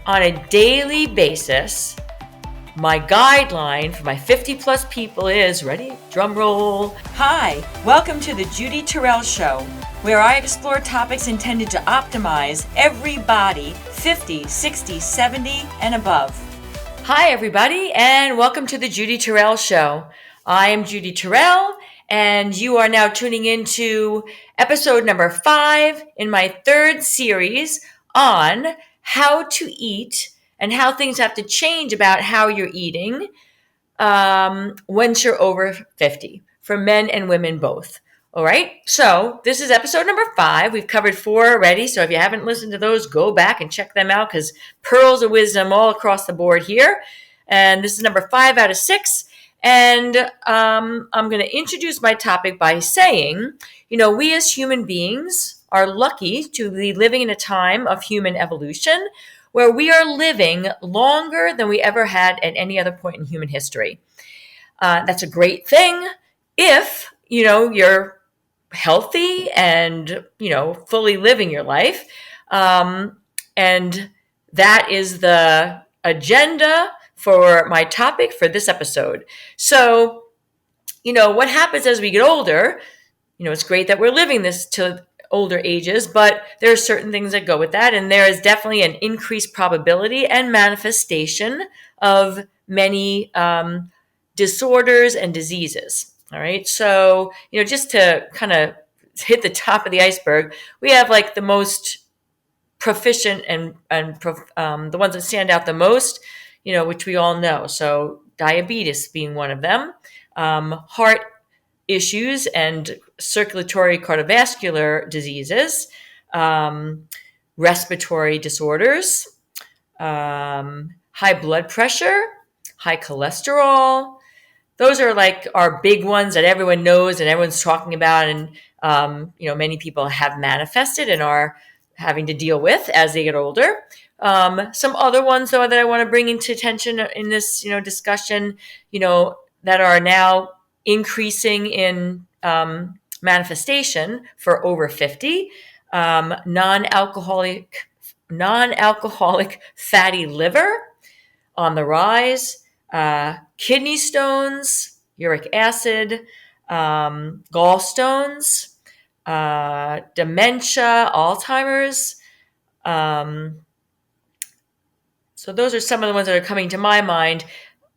on a daily basis, my guideline for my 50 plus people is, ready? Drum roll. Hi, welcome to the Judy Terrell Show, where I explore topics intended to optimize everybody 50, 60, 70, and above. Hi, everybody, and welcome to the Judy Terrell Show. I am Judy Terrell, and you are now tuning into episode number 5 in my third series on how to eat and how things have to change about how you're eating once you're over 50, for men and women both. All right, so this is episode number 5. We've covered 4 already, so if you haven't listened to those, go back and check them out, because pearls of wisdom all across the board here. And this is number 5 out of 6. And I'm going to introduce my topic by saying, we as human beings are lucky to be living in a time of human evolution where we are living longer than we ever had at any other point in human history. That's a great thing if, you're healthy and, fully living your life. And that is the agenda for my topic for this episode. So, what happens as we get older, it's great that we're living this to older ages, but there are certain things that go with that. And there is definitely an increased probability and manifestation of many disorders and diseases. All right. So, just to kind of hit the top of the iceberg, we have like the most proficient and the ones that stand out the most, which we all know. So diabetes being one of them, heart issues and circulatory cardiovascular diseases, respiratory disorders, high blood pressure, high cholesterol. Those are like our big ones that everyone knows and everyone's talking about, and many people have manifested and are having to deal with as they get older. Some other ones, though, that I want to bring into attention in this, discussion, that are now increasing in manifestation for over 50, non-alcoholic fatty liver on the rise, kidney stones, uric acid, gallstones, dementia, Alzheimer's. So those are some of the ones that are coming to my mind.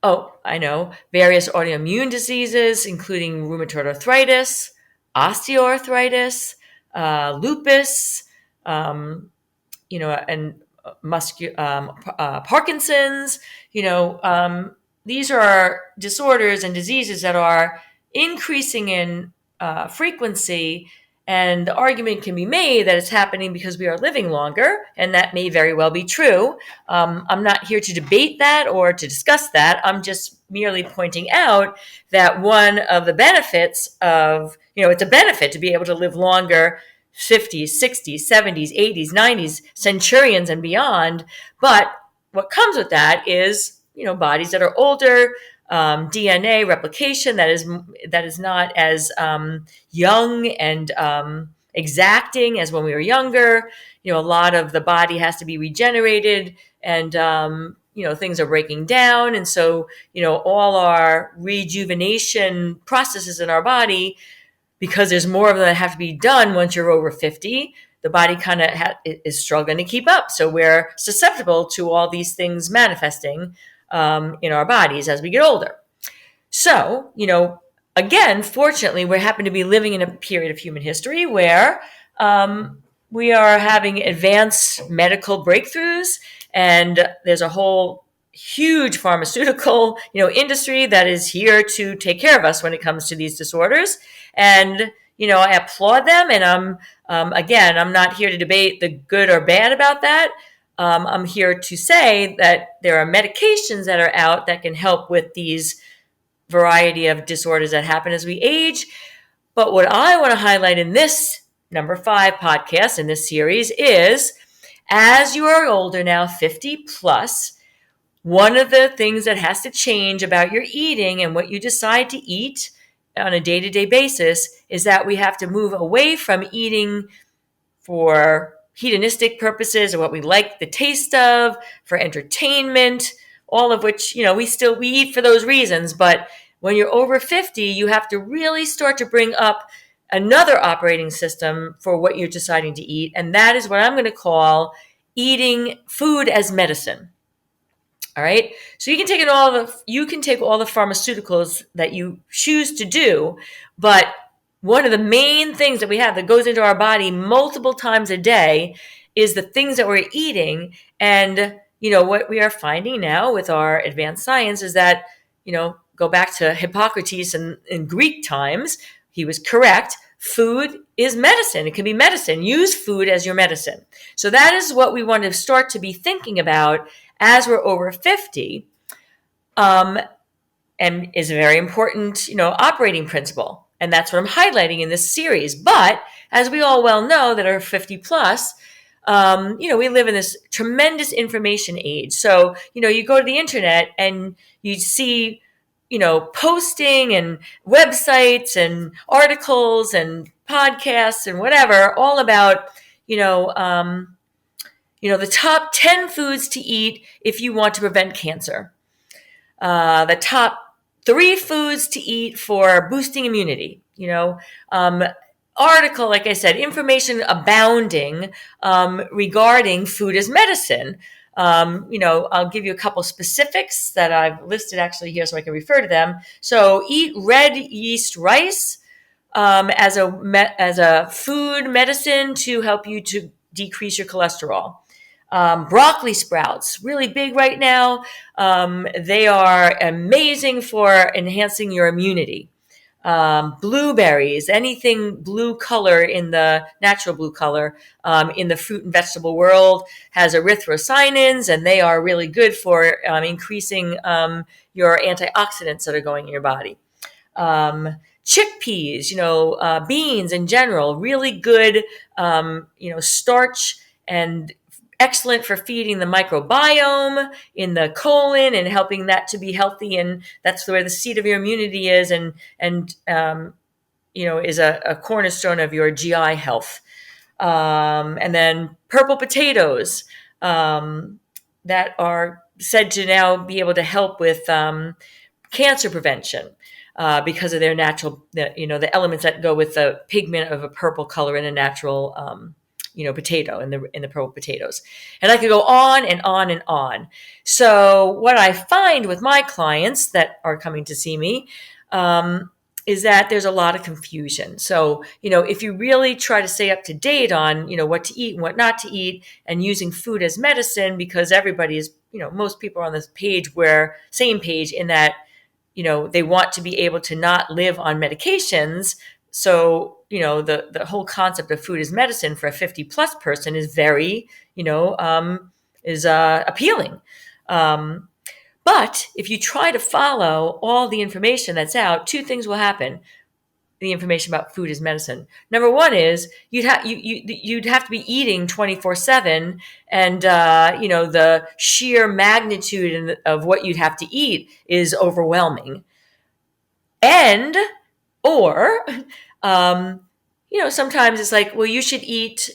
Oh, I know, various autoimmune diseases, including rheumatoid arthritis, osteoarthritis, lupus, and Parkinson's. These are disorders and diseases that are increasing in frequency, and the argument can be made that it's happening because we are living longer, and that may very well be true. I'm not here to debate that or to discuss that. I'm just merely pointing out that one of the benefits of, it's a benefit to be able to live longer, 50s, 60s, 70s, 80s, 90s, centurions and beyond. But what comes with that is, bodies that are older, DNA replication that is not as young and exacting as when we were younger. A lot of the body has to be regenerated, and things are breaking down, and so all our rejuvenation processes in our body, because there's more of them that have to be done once you're over 50. The body kind of is struggling to keep up, so we're susceptible to all these things manifesting in our bodies as we get older. So, again, fortunately, we happen to be living in a period of human history where we are having advanced medical breakthroughs, and there's a whole huge pharmaceutical, industry that is here to take care of us when it comes to these disorders. And, I applaud them, and I'm not here to debate the good or bad about that. I'm here to say that there are medications that are out that can help with these variety of disorders that happen as we age. But what I want to highlight in this number 5 podcast in this series is, as you are older now, 50 plus, one of the things that has to change about your eating and what you decide to eat on a day-to-day basis is that we have to move away from eating for hedonistic purposes or what we like the taste of, for entertainment, all of which, we eat for those reasons. But when you're over 50, you have to really start to bring up another operating system for what you're deciding to eat. And that is what I'm going to call eating food as medicine. All right. So you can take all the pharmaceuticals that you choose to do, but one of the main things that we have that goes into our body multiple times a day is the things that we're eating. And what we are finding now with our advanced science is that, go back to Hippocrates in Greek times, he was correct. Food is medicine. It can be medicine. Use food as your medicine. So that is what we want to start to be thinking about as we're over 50, and is a very important, operating principle. And that's what I'm highlighting in this series. But as we all well know that are 50 plus, we live in this tremendous information age. So, you go to the internet and you see, posting and websites and articles and podcasts and whatever, all about, the top 10 foods to eat if you want to prevent cancer. The top 3 foods to eat for boosting immunity. Article, like I said, information abounding regarding food as medicine. I'll give you a couple specifics that I've listed actually here so I can refer to them. So eat red yeast rice as a food medicine to help you to decrease your cholesterol. Broccoli sprouts, really big right now. They are amazing for enhancing your immunity. Blueberries, anything blue color in the natural blue color in the fruit and vegetable world has erythrocyanins, and they are really good for increasing your antioxidants that are going in your body. Chickpeas, beans in general, really good, starch and excellent for feeding the microbiome in the colon and helping that to be healthy. And that's where the seat of your immunity is and is a cornerstone of your GI health. And then purple potatoes that are said to now be able to help with cancer prevention. Because of their natural, the elements that go with the pigment of a purple color in a natural potato in the purple potatoes. And I could go on and on and on. So what I find with my clients that are coming to see me is that there's a lot of confusion. So, if you really try to stay up to date on, what to eat and what not to eat and using food as medicine, because everybody is, most people are on this same page in that, they want to be able to not live on medications. So, the whole concept of food as medicine for a 50 plus person is very, appealing. But if you try to follow all the information that's out, 2 things will happen. The information about food as medicine. Number one is you'd have to be eating 24/7, and the sheer magnitude of what you'd have to eat is overwhelming. Sometimes it's like, well, you should eat,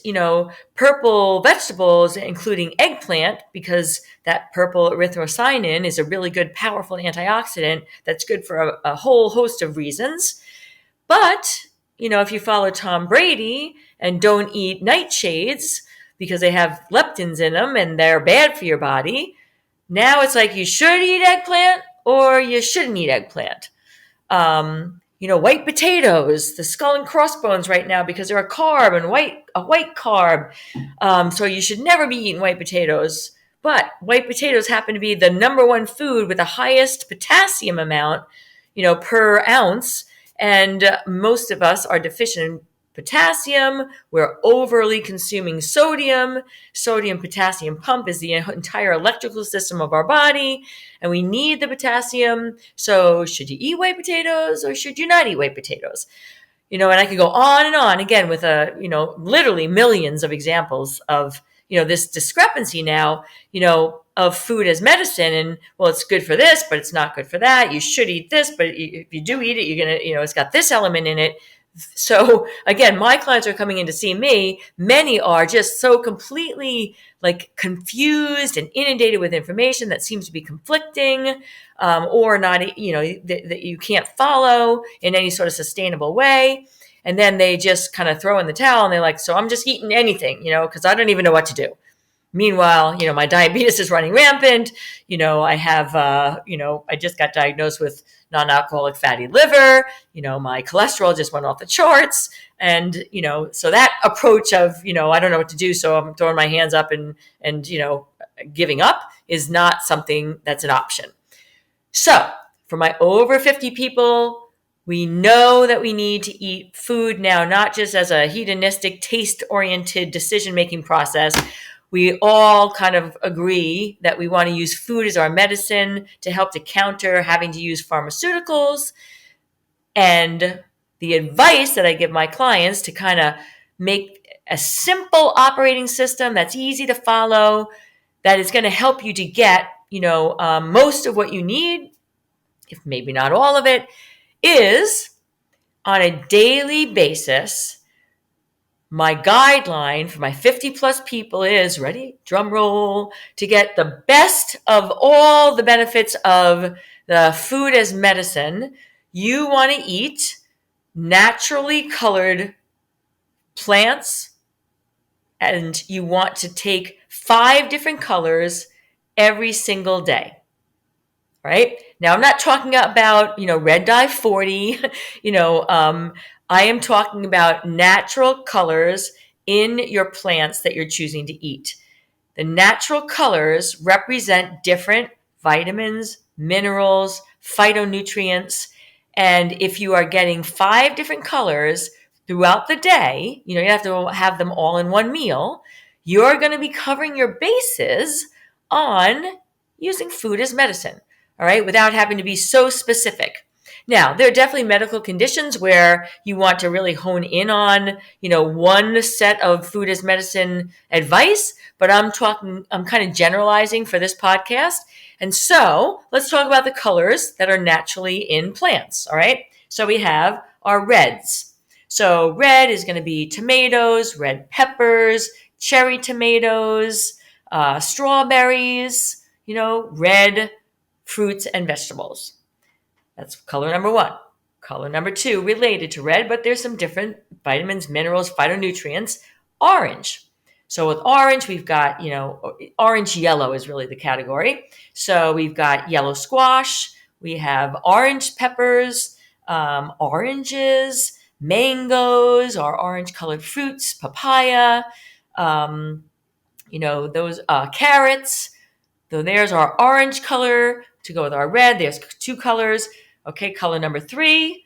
purple vegetables, including eggplant, because that purple erythrocyanin is a really good, powerful antioxidant that's good for a whole host of reasons. But, if you follow Tom Brady and don't eat nightshades because they have leptins in them and they're bad for your body, now it's like you should eat eggplant or you shouldn't eat eggplant. White potatoes, the skull and crossbones right now because they're a carb and a white carb. So you should never be eating white potatoes. But white potatoes happen to be the number 1 food with the highest potassium amount, per ounce. And most of us are deficient in potassium. We're overly consuming sodium. Sodium-potassium pump is the entire electrical system of our body, and we need the potassium. So should you eat white potatoes or should you not eat white potatoes? And I could go on and on again with literally millions of examples of, this discrepancy now, of food as medicine. And well, it's good for this, but it's not good for that. You should eat this, but if you do eat it, you're going to, it's got this element in it. So again, my clients are coming in to see me. Many are just so completely like confused and inundated with information that seems to be conflicting, or not, that you can't follow in any sort of sustainable way. And then they just kind of throw in the towel and they're like, so I'm just eating anything, because I don't even know what to do. Meanwhile, my diabetes is running rampant. I have, I just got diagnosed with non-alcoholic fatty liver. My cholesterol just went off the charts. And, so that approach of, I don't know what to do, so I'm throwing my hands up and giving up is not something that's an option. So for my over 50 people, we know that we need to eat food now, not just as a hedonistic, taste-oriented decision-making process. We all kind of agree that we want to use food as our medicine to help to counter having to use pharmaceuticals. And the advice that I give my clients to kind of make a simple operating system that's easy to follow, that is going to help you to get, most of what you need, if maybe not all of it, is on a daily basis. My guideline for my 50 plus people is, ready, drum roll, to get the best of all the benefits of the food as medicine. You want to eat naturally colored plants, and you want to take 5 different colors every single day. Right? Now, I'm not talking about, red dye 40, I am talking about natural colors in your plants that you're choosing to eat. The natural colors represent different vitamins, minerals, phytonutrients. And if you are getting 5 different colors throughout the day, you have to have them all in one meal, you're going to be covering your bases on using food as medicine. All right, without having to be so specific. Now, there are definitely medical conditions where you want to really hone in on, one set of food as medicine advice, but I'm kind of generalizing for this podcast. And so let's talk about the colors that are naturally in plants. All right, so we have our reds. So red is going to be tomatoes, red peppers, cherry tomatoes, strawberries, red fruits and vegetables. That's color number 1. Color number 2, related to red, but there's some different vitamins, minerals, phytonutrients. Orange. So with orange, we've got, orange yellow is really the category. So we've got yellow squash. We have orange peppers, oranges, mangoes, or orange colored fruits, papaya, those carrots. So there's our orange color to go with our red. There's 2 colors. Okay, color number 3,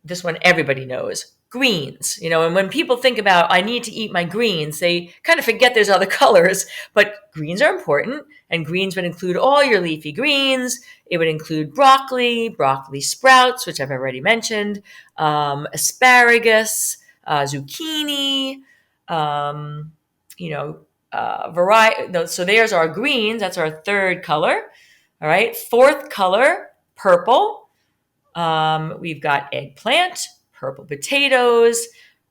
this one everybody knows, greens. And when people think about, I need to eat my greens, they kind of forget there's other colors, but greens are important, and greens would include all your leafy greens. It would include broccoli sprouts, which I've already mentioned, asparagus, zucchini, variety. So there's our greens. That's our 3rd color. All right. 4th color, purple. We've got eggplant, purple potatoes,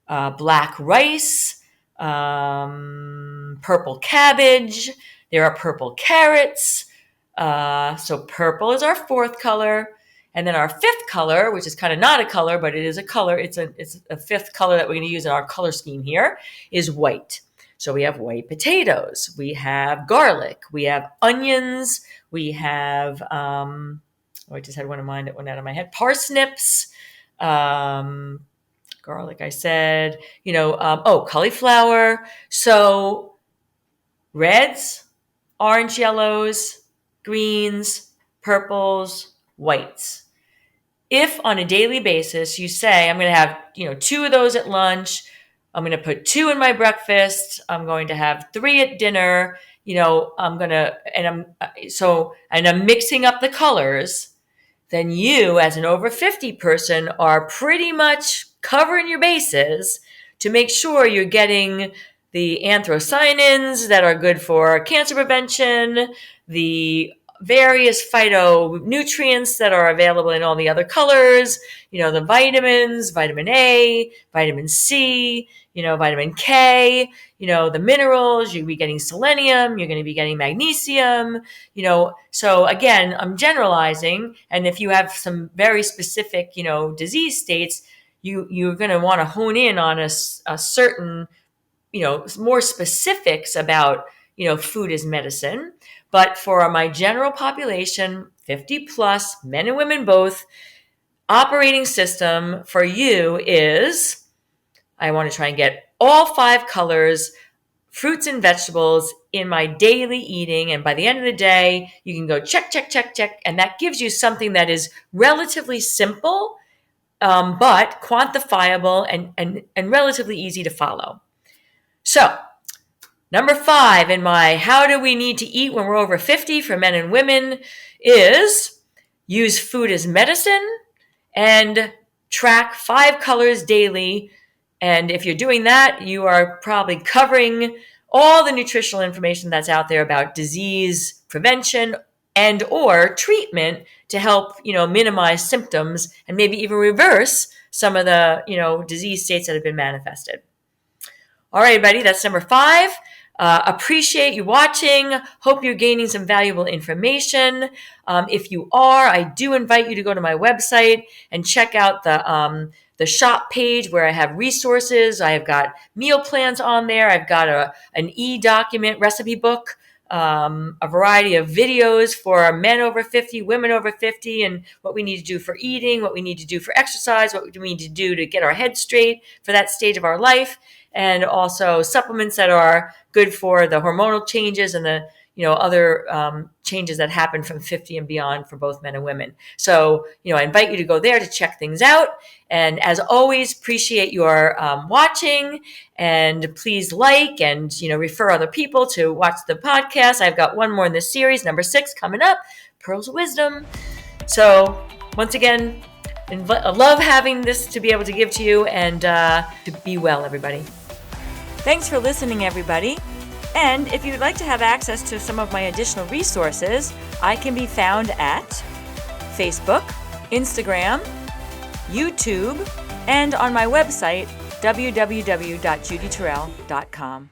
black rice, purple cabbage. There are purple carrots. So purple is our 4th color. And then our 5th color, which is kind of not a color, but it is a color. It's a 5th color that we're going to use in our color scheme here, is white. So we have white potatoes, we have garlic, we have onions, we have, I just had one in mind that went out of my head, parsnips, garlic, I said, cauliflower. So reds, orange, yellows, greens, purples, whites. If on a daily basis you say, I'm going to have, 2 of those at lunch, I'm going to put 2 in my breakfast, I'm going to have 3 at dinner, I'm mixing up the colors, then you as an over 50 person are pretty much covering your bases to make sure you're getting the anthocyanins that are good for cancer prevention, the various phytonutrients that are available in all the other colors, the vitamins, vitamin A, vitamin C, vitamin K, the minerals. You'll be getting selenium, you're going to be getting magnesium, so again, I'm generalizing. And if you have some very specific, disease states, you're going to want to hone in on a certain, more specifics about, food as medicine. But for my general population, 50 plus, men and women both, operating system for you is, I want to try and get all 5 colors, fruits and vegetables in my daily eating. And by the end of the day, you can go check, check, check, check. And that gives you something that is relatively simple, but quantifiable and relatively easy to follow. So, number 5 in my how do we need to eat when we're over 50 for men and women is use food as medicine and track 5 colors daily. And if you're doing that, you are probably covering all the nutritional information that's out there about disease prevention and or treatment to help, minimize symptoms and maybe even reverse some of the, disease states that have been manifested. All right, everybody, that's number 5. Appreciate you watching. Hope you're gaining some valuable information. If you are, I do invite you to go to my website and check out the shop page where I have resources. I have got meal plans on there. I've got an e-document recipe book, a variety of videos for men over 50, women over 50, and what we need to do for eating, what we need to do for exercise, what we need to do to get our head straight for that stage of our life, and also supplements that are good for the hormonal changes and the other changes that happen from 50 and beyond for both men and women. So, I invite you to go there to check things out. And as always, appreciate your watching, and please like and, refer other people to watch the podcast. I've got one more in this series, number 6 coming up, Pearls of Wisdom. So once again, I love having this to be able to give to you, and to be well, everybody. Thanks for listening, everybody. And if you'd like to have access to some of my additional resources, I can be found at Facebook, Instagram, YouTube, and on my website, www.judyterrell.com.